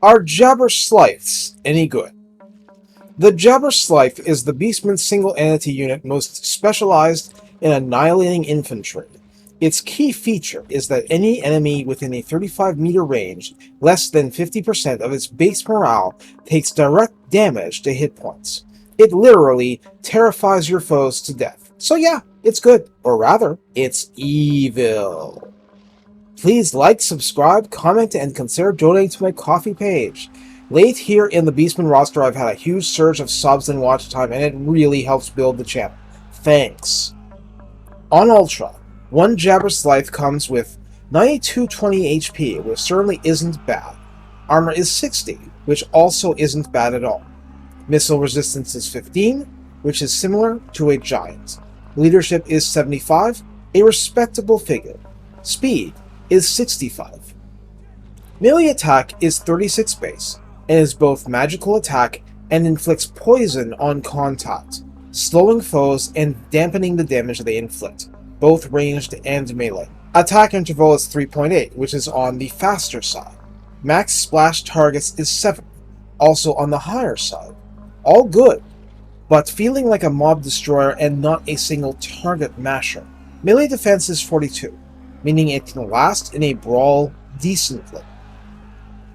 Are Jabberslythes any good? The Jabberslythe is the Beastmen single entity unit most specialized in annihilating infantry. Its key feature is that any enemy within a 35-meter range, less than 50% of its base morale, takes direct damage to hit points. It literally terrifies your foes to death. So yeah, it's good. Or rather, it's evil. Please like, subscribe, comment, and consider donating to my Ko-fi page. Late here in the Beastmen roster, I've had a huge surge of subs and watch time, and it really helps build the channel. Thanks. On Ultra, one Jabberslythe comes with 9220 HP, which certainly isn't bad. Armor is 60, which also isn't bad at all. Missile resistance is 15, which is similar to a giant. Leadership is 75, a respectable figure. Speed is 65. Melee attack is 36 base, and is both magical attack and inflicts poison on contact, slowing foes and dampening the damage they inflict, both ranged and melee. Attack interval is 3.8, which is on the faster side. Max splash targets is 7, also on the higher side. All good, but feeling like a mob destroyer and not a single target masher. Melee defense is 42, meaning it can last in a brawl decently.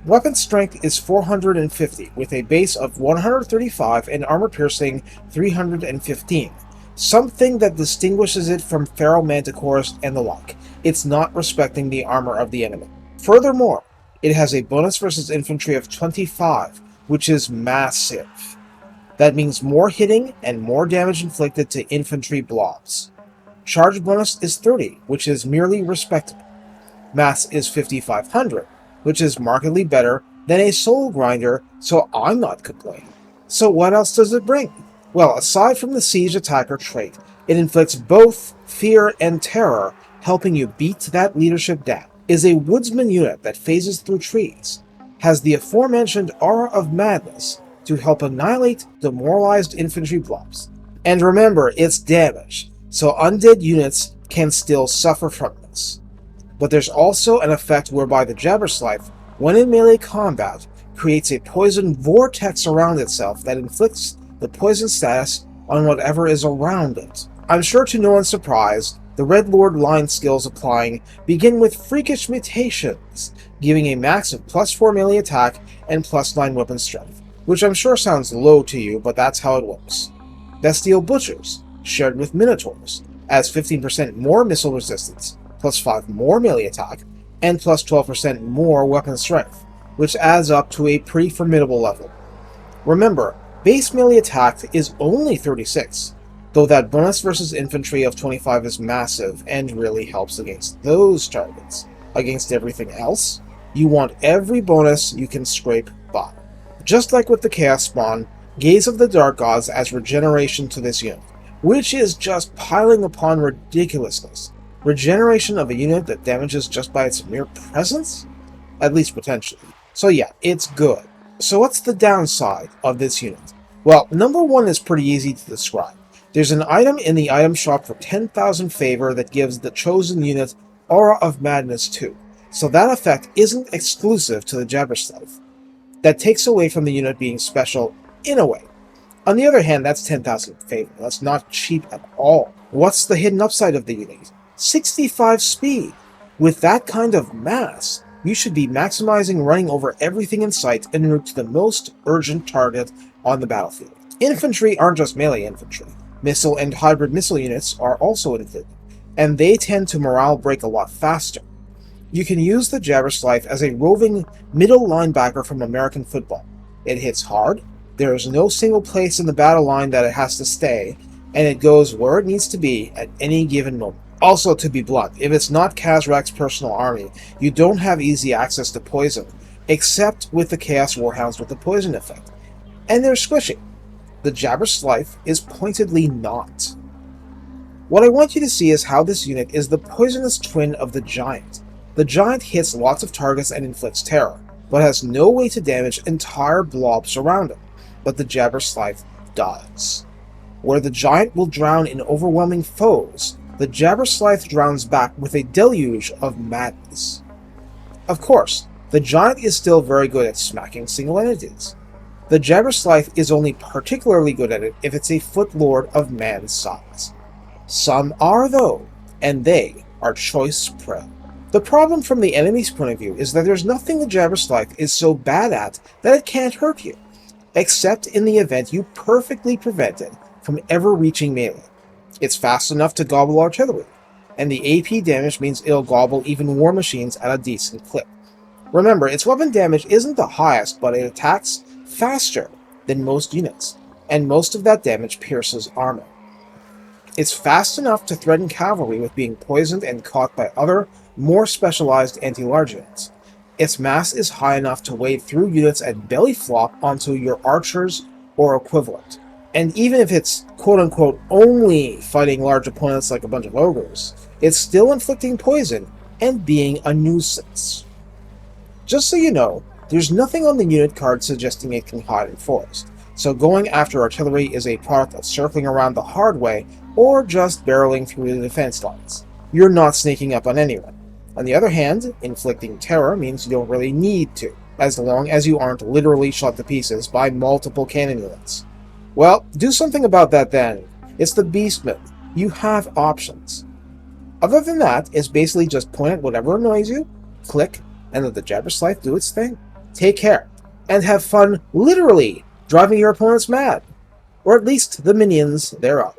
Weapon strength is 450, with a base of 135 and armor piercing 315, something that distinguishes it from feral manticores and the like. It's not respecting the armor of the enemy. Furthermore, it has a bonus versus infantry of 25, which is massive. That means more hitting and more damage inflicted to infantry blobs. Charge bonus is 30, which is merely respectable. Mass is 5500, which is markedly better than a soul grinder, so I'm not complaining. So what else does it bring? Well, aside from the siege attacker trait, it inflicts both fear and terror, helping you beat that leadership down. Is a woodsman unit that phases through trees. Has the aforementioned aura of madness to help annihilate demoralized infantry blobs. And remember, it's damage, so undead units can still suffer from this. But there's also an effect whereby the Jabberslythe, when in melee combat, creates a poison vortex around itself that inflicts the poison status on whatever is around it. I'm sure to no one's surprise, the Red Lord line skills applying begin with freakish mutations, giving a max of +4 melee attack and +9 weapon strength, which I'm sure sounds low to you, but that's how it works. Bestial Butchers, shared with Minotaurs, adds 15% more missile resistance, +5 more melee attack, and +12% more weapon strength, which adds up to a pretty formidable level. Remember, base melee attack is only 36, though that bonus versus infantry of 25 is massive and really helps against those targets. Against everything else, you want every bonus you can scrape by. Just like with the Chaos Spawn, Gaze of the Dark Gods adds regeneration to this unit, which is just piling upon ridiculousness. Regeneration of a unit that damages just by its mere presence? At least potentially. So yeah, it's good. So what's the downside of this unit? Well, number one is pretty easy to describe. There's an item in the item shop for 10,000 favor that gives the chosen unit Aura of Madness 2, so that effect isn't exclusive to the Jabberslythe. That takes away from the unit being special in a way. On the other hand, that's 10,000 favor. That's not cheap at all. What's the hidden upside of the unit? 65 speed. With that kind of mass, you should be maximizing running over everything in sight en route to the most urgent target on the battlefield. Infantry aren't just melee infantry. Missile and hybrid missile units are also included, and they tend to morale break a lot faster. You can use the Jabberslythe as a roving middle linebacker from American football. It hits hard, there is no single place in the battle line that it has to stay, and it goes where it needs to be at any given moment. Also, to be blunt, if it's not Kazrak's personal army, you don't have easy access to poison, except with the Chaos Warhounds with the poison effect. And they're squishy. The Jabberslythe is pointedly not. What I want you to see is how this unit is the poisonous twin of the Giant. The Giant hits lots of targets and inflicts terror, but has no way to damage entire blobs around him. But the Jabberslythe does. Where the Giant will drown in overwhelming foes, the Jabberslythe drowns back with a deluge of madness. Of course, the giant is still very good at smacking single entities. The Jabberslythe is only particularly good at it if it's a footlord of man's size. Some are, though, and they are choice prey. The problem from the enemy's point of view is that there's nothing the Jabberslythe is so bad at that it can't hurt you, except in the event you perfectly prevent it from ever reaching melee. It's fast enough to gobble artillery, and the AP damage means it'll gobble even war machines at a decent clip. Remember, its weapon damage isn't the highest, but it attacks faster than most units, and most of that damage pierces armor. It's fast enough to threaten cavalry with being poisoned and caught by other, more specialized anti-large units. Its mass is high enough to wade through units at belly flop onto your archers or equivalent. And even if it's quote-unquote only fighting large opponents like a bunch of ogres, it's still inflicting poison and being a nuisance. Just so you know, there's nothing on the unit card suggesting it can hide in forest, so going after artillery is a product of circling around the hard way or just barreling through the defense lines. You're not sneaking up on anyone. On the other hand, inflicting terror means you don't really need to, as long as you aren't literally shot to pieces by multiple cannon units. Well, do something about that then. It's the Beastmen. You have options. Other than that, it's basically just point at whatever annoys you, click, and let the Jabberslythe do its thing. Take care, and have fun literally driving your opponents mad, or at least the minions thereof.